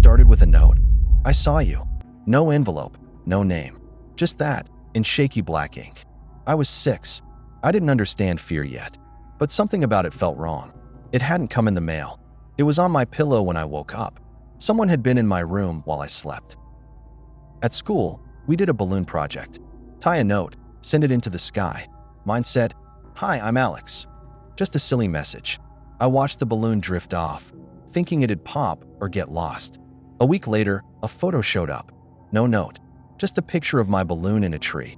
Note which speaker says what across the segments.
Speaker 1: started with a note. I saw you. No envelope, no name. Just that, in shaky black ink. I was 6. I didn't understand fear yet, but something about it felt wrong. It hadn't come in the mail. It was on my pillow when I woke up. Someone had been in my room while I slept. At school, we did a balloon project. Tie a note, send it into the sky. Mine said, "Hi, I'm Alex." Just a silly message. I watched the balloon drift off, thinking it'd pop or get lost. A week later, a photo showed up. No note, just a picture of my balloon in a tree.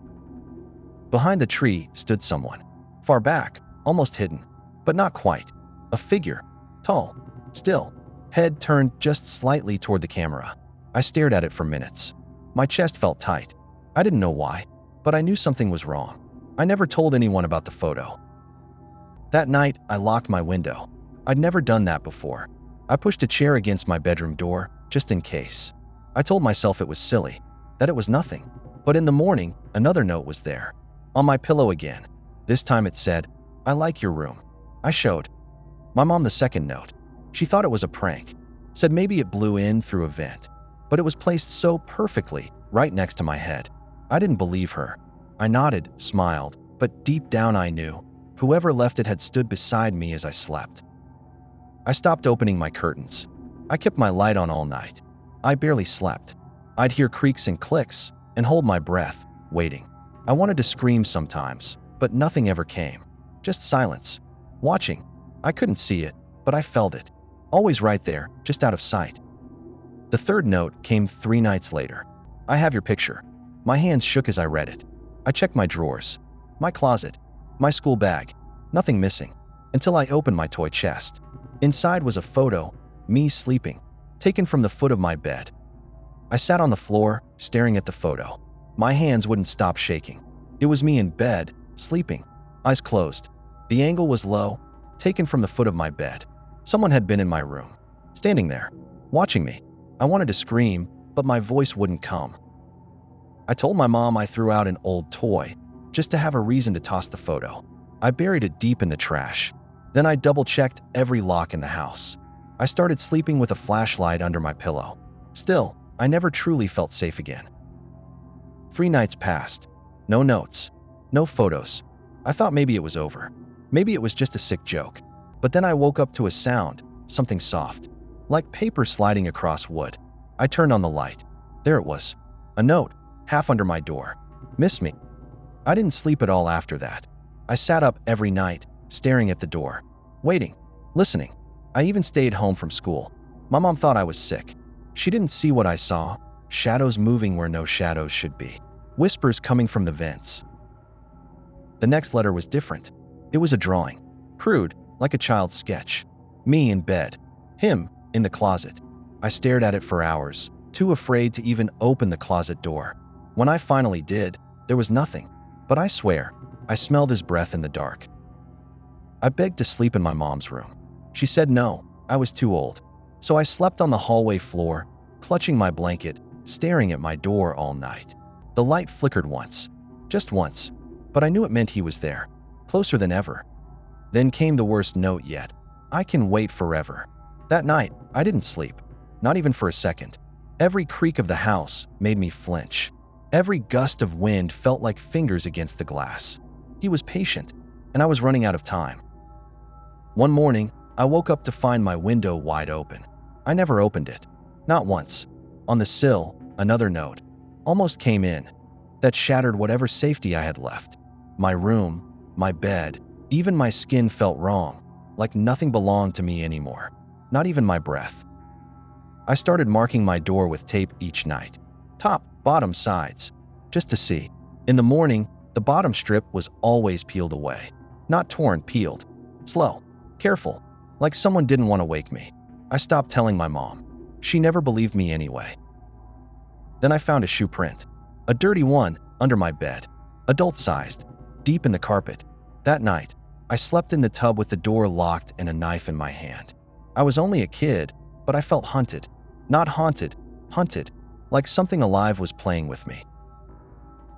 Speaker 1: Behind the tree stood someone. Far back, almost hidden, but not quite. A figure, tall, still, head turned just slightly toward the camera. I stared at it for minutes. My chest felt tight. I didn't know why, but I knew something was wrong. I never told anyone about the photo. That night, I locked my window. I'd never done that before. I pushed a chair against my bedroom door, just in case. I told myself it was silly, that it was nothing. But in the morning, another note was there. On my pillow again. This time it said, "I like your room." I showed my mom the second note. She thought it was a prank. Said maybe it blew in through a vent. But it was placed so perfectly, right next to my head. I didn't believe her. I nodded, smiled, but deep down I knew whoever left it had stood beside me as I slept. I stopped opening my curtains. I kept my light on all night. I barely slept. I'd hear creaks and clicks and hold my breath, waiting. I wanted to scream sometimes, but nothing ever came. Just silence. Watching. I couldn't see it, but I felt it. Always right there, just out of sight. The third note came 3 nights later. "I have your picture." My hands shook as I read it. I checked my drawers, my closet, my school bag. Nothing missing, until I opened my toy chest. Inside was a photo, me sleeping, taken from the foot of my bed. I sat on the floor, staring at the photo. My hands wouldn't stop shaking. It was me in bed, sleeping, eyes closed. The angle was low, taken from the foot of my bed. Someone had been in my room, standing there, watching me. I wanted to scream, but my voice wouldn't come. I told my mom I threw out an old toy, just to have a reason to toss the photo. I buried it deep in the trash. Then I double-checked every lock in the house. I started sleeping with a flashlight under my pillow. Still, I never truly felt safe again. 3 nights passed. No notes. No photos. I thought maybe it was over. Maybe it was just a sick joke. But then I woke up to a sound, something soft, like paper sliding across wood. I turned on the light. There it was. A note, half under my door. "Miss me." I didn't sleep at all after that. I sat up every night, staring at the door, waiting, listening. I even stayed home from school. My mom thought I was sick. She didn't see what I saw, shadows moving where no shadows should be, whispers coming from the vents. The next letter was different. It was a drawing, crude, like a child's sketch. Me in bed, him in the closet. I stared at it for hours, too afraid to even open the closet door. When I finally did, there was nothing. But I swear, I smelled his breath in the dark. I begged to sleep in my mom's room. She said no, I was too old. So I slept on the hallway floor, clutching my blanket, staring at my door all night. The light flickered once, just once, but I knew it meant he was there, closer than ever. Then came the worst note yet. "I can wait forever." That night, I didn't sleep, not even for a second. Every creak of the house made me flinch. Every gust of wind felt like fingers against the glass. He was patient, and I was running out of time. One morning, I woke up to find my window wide open. I never opened it. Not once. On the sill, another note. Almost came in. That shattered whatever safety I had left. My room, my bed, even my skin felt wrong, like nothing belonged to me anymore. Not even my breath. I started marking my door with tape each night. Top, bottom, sides. Just to see. In the morning, the bottom strip was always peeled away. Not torn, peeled. Slow. Careful. Like someone didn't want to wake me. I stopped telling my mom. She never believed me anyway. Then I found a shoe print. A dirty one, under my bed. Adult-sized. Deep in the carpet. That night, I slept in the tub with the door locked and a knife in my hand. I was only a kid, but I felt hunted. Not haunted, hunted. Like something alive was playing with me.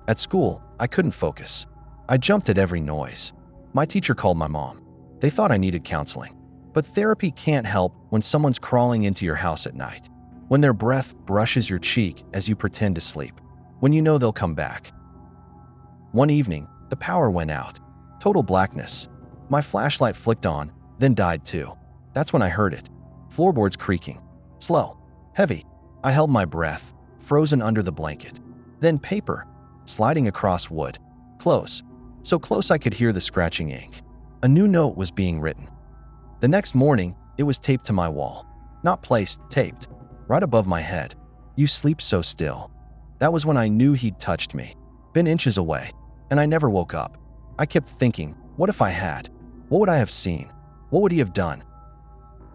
Speaker 1: At school, I couldn't focus. I jumped at every noise. My teacher called my mom. They thought I needed counseling. But therapy can't help when someone's crawling into your house at night. when their breath brushes your cheek as you pretend to sleep, when you know they'll come back. One evening, the power went out. Total blackness. My flashlight flicked on, then died too. That's when I heard it. Floorboards creaking. Slow. Heavy. I held my breath, frozen under the blanket. Then paper, sliding across wood. Close. So close I could hear the scratching ink. A new note was being written. The next morning, it was taped to my wall. Not placed, taped. Right above my head. You sleep so still. That was when I knew he'd touched me. Been inches away. And I never woke up. I kept thinking, what if I had? What would I have seen? What would he have done?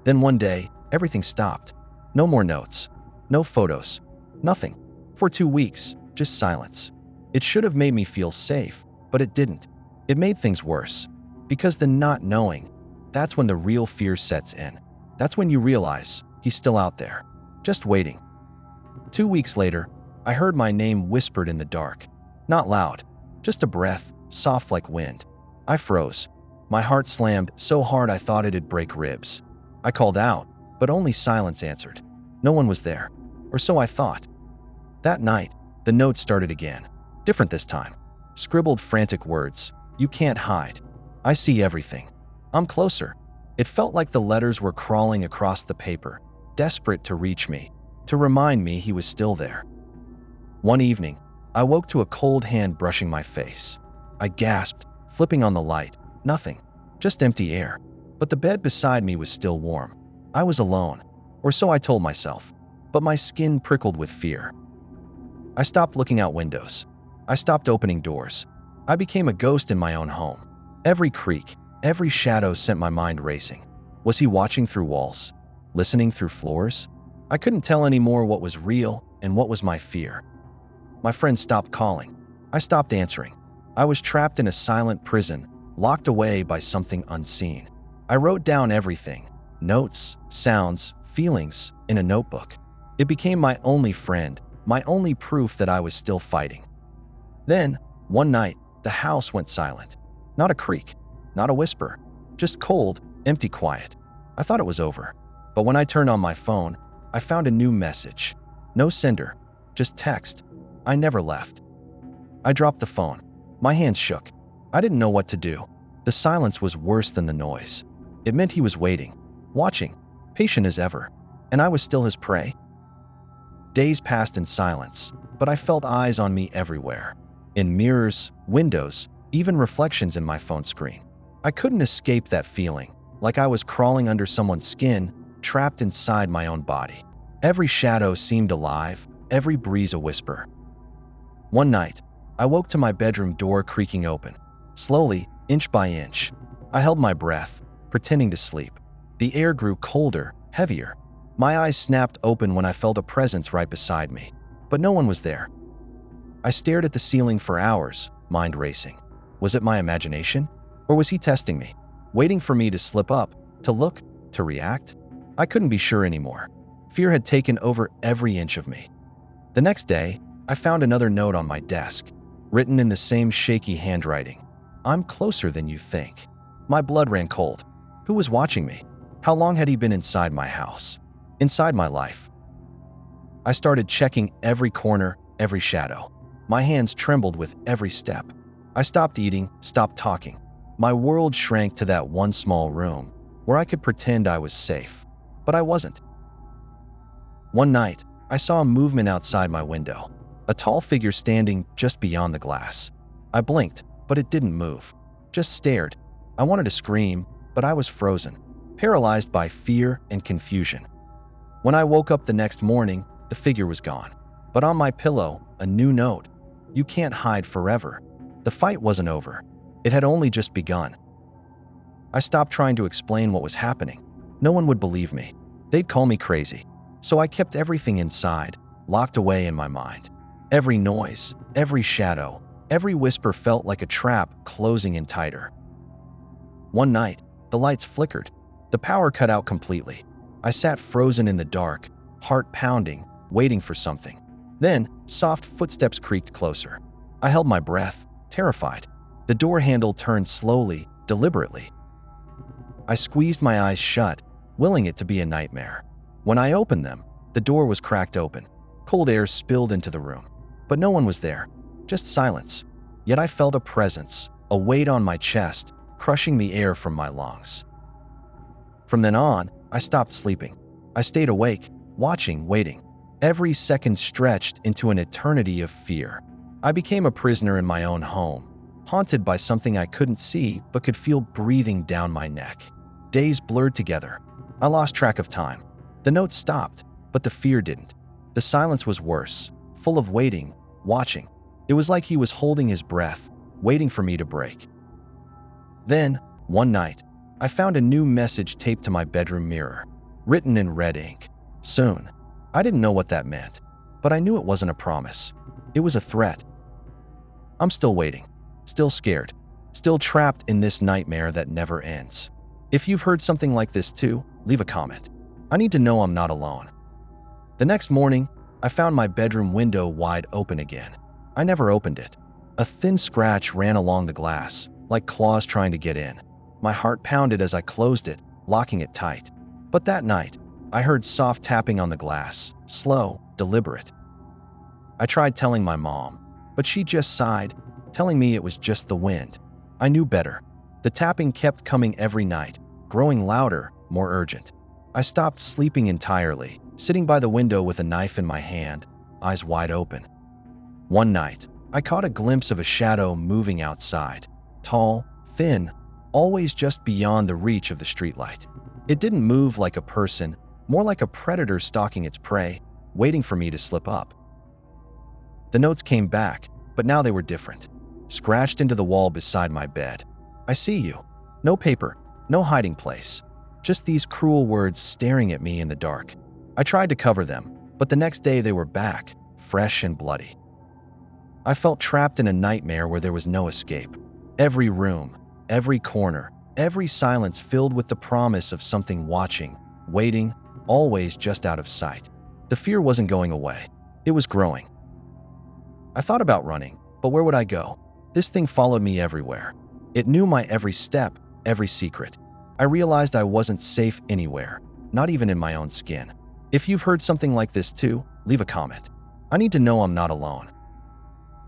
Speaker 1: Then one day, everything stopped. No more notes. No photos. Nothing. For 2 weeks, just silence. It should have made me feel safe, but it didn't. It made things worse. Because the not knowing, that's when the real fear sets in. That's when you realize he's still out there, just waiting. 2 weeks later, I heard my name whispered in the dark. Not loud, just a breath, soft like wind. I froze. My heart slammed so hard I thought it'd break ribs. I called out, but only silence answered. No one was there, or so I thought. That night, the note started again. Different this time. Scribbled frantic words. You can't hide. I see everything. I'm closer. It felt like the letters were crawling across the paper, desperate to reach me, to remind me he was still there. One evening, I woke to a cold hand brushing my face. I gasped, flipping on the light. Nothing. Just empty air. But the bed beside me was still warm. I was alone, or so I told myself, but my skin prickled with fear. I stopped looking out windows. I stopped opening doors. I became a ghost in my own home. Every creak, every shadow sent my mind racing. Was he watching through walls? Listening through floors? I couldn't tell anymore what was real and what was my fear. My friends stopped calling. I stopped answering. I was trapped in a silent prison, locked away by something unseen. I wrote down everything, notes, sounds, feelings, in a notebook. It became my only friend, my only proof that I was still fighting. Then, one night, the house went silent. Not a creak, not a whisper, just cold, empty quiet. I thought it was over. But when I turned on my phone, I found a new message. No sender, just text. I never left. I dropped the phone. My hands shook. I didn't know what to do. The silence was worse than the noise. It meant he was waiting, watching, patient as ever, and I was still his prey. Days passed in silence, but I felt eyes on me everywhere. In mirrors, windows, even reflections in my phone screen. I couldn't escape that feeling, like I was crawling under someone's skin, trapped inside my own body. Every shadow seemed alive, every breeze a whisper. One night, I woke to my bedroom door creaking open. Slowly, inch by inch, I held my breath, pretending to sleep. The air grew colder, heavier. My eyes snapped open when I felt a presence right beside me, but no one was there. I stared at the ceiling for hours, mind racing. Was it my imagination? Or was he testing me, waiting for me to slip up, to look, to react? I couldn't be sure anymore. Fear had taken over every inch of me. The next day, I found another note on my desk, written in the same shaky handwriting. I'm closer than you think. My blood ran cold. Who was watching me? How long had he been inside my house? Inside my life? I started checking every corner, every shadow. My hands trembled with every step. I stopped eating, stopped talking. My world shrank to that one small room where I could pretend I was safe, but I wasn't. One night, I saw a movement outside my window, a tall figure standing just beyond the glass. I blinked, but it didn't move, just stared. I wanted to scream, but I was frozen, paralyzed by fear and confusion. When I woke up the next morning, the figure was gone. But on my pillow, a new note. You can't hide forever. The fight wasn't over. It had only just begun. I stopped trying to explain what was happening. No one would believe me. They'd call me crazy. So I kept everything inside, locked away in my mind. Every noise, every shadow, every whisper felt like a trap closing in tighter. One night, the lights flickered. The power cut out completely. I sat frozen in the dark, heart pounding, waiting for something. Then, soft footsteps creaked closer. I held my breath, terrified. The door handle turned slowly, deliberately. I squeezed my eyes shut, willing it to be a nightmare. When I opened them, The door was cracked open. Cold air spilled into the room. But no one was there, just silence. Yet I felt a presence, a weight on my chest, crushing the air from my lungs. From then on, I stopped sleeping. I stayed awake, watching, waiting. Every second stretched into an eternity of fear. I became a prisoner in my own home, haunted by something I couldn't see but could feel breathing down my neck. Days blurred together. I lost track of time. The notes stopped, but the fear didn't. The silence was worse, full of waiting, watching. It was like he was holding his breath, waiting for me to break. Then, one night, I found a new message taped to my bedroom mirror, written in red ink. Soon. I didn't know what that meant, but I knew it wasn't a promise. It was a threat. I'm still waiting, still scared, still trapped in this nightmare that never ends. If you've heard something like this too, leave a comment. I need to know I'm not alone. The next morning, I found my bedroom window wide open again. I never opened it. A thin scratch ran along the glass, like claws trying to get in. My heart pounded as I closed it, locking it tight. But that night, I heard soft tapping on the glass, slow, deliberate. I tried telling my mom, but she just sighed, telling me it was just the wind. I knew better. The tapping kept coming every night, growing louder, more urgent. I stopped sleeping entirely, sitting by the window with a knife in my hand, eyes wide open. One night, I caught a glimpse of a shadow moving outside. Tall, thin, always just beyond the reach of the streetlight. It didn't move like a person, more like a predator stalking its prey, waiting for me to slip up. The notes came back, but now they were different. Scratched into the wall beside my bed. I see you. No paper, no hiding place. Just these cruel words staring at me in the dark. I tried to cover them, but the next day they were back, fresh and bloody. I felt trapped in a nightmare where there was no escape. Every room, every corner, every silence filled with the promise of something watching, waiting, always just out of sight. The fear wasn't going away. It was growing. I thought about running, but where would I go? This thing followed me everywhere. It knew my every step, every secret. I realized I wasn't safe anywhere, not even in my own skin. If you've heard something like this too, leave a comment. I need to know I'm not alone.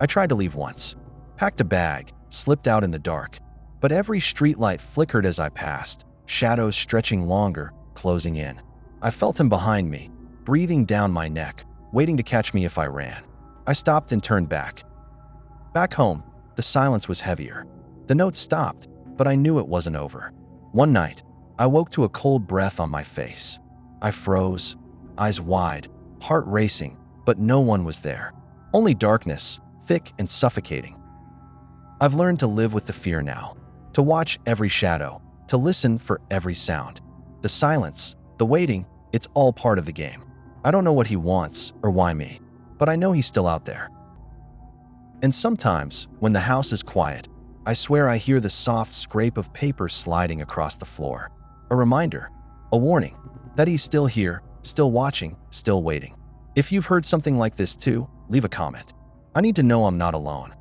Speaker 1: I tried to leave once. Packed a bag, slipped out in the dark. But every streetlight flickered as I passed, shadows stretching longer, closing in. I felt him behind me, breathing down my neck, waiting to catch me if I ran. I stopped and turned back. Back home, the silence was heavier. The notes stopped, but I knew it wasn't over. One night, I woke to a cold breath on my face. I froze, eyes wide, heart racing, but no one was there. Only darkness, thick and suffocating. I've learned to live with the fear now, to watch every shadow, to listen for every sound. The silence, the waiting, it's all part of the game. I don't know what he wants or why me, but I know he's still out there. And sometimes, when the house is quiet, I swear I hear the soft scrape of paper sliding across the floor. A reminder, a warning, that he's still here, still watching, still waiting. If you've heard something like this too, leave a comment. I need to know I'm not alone.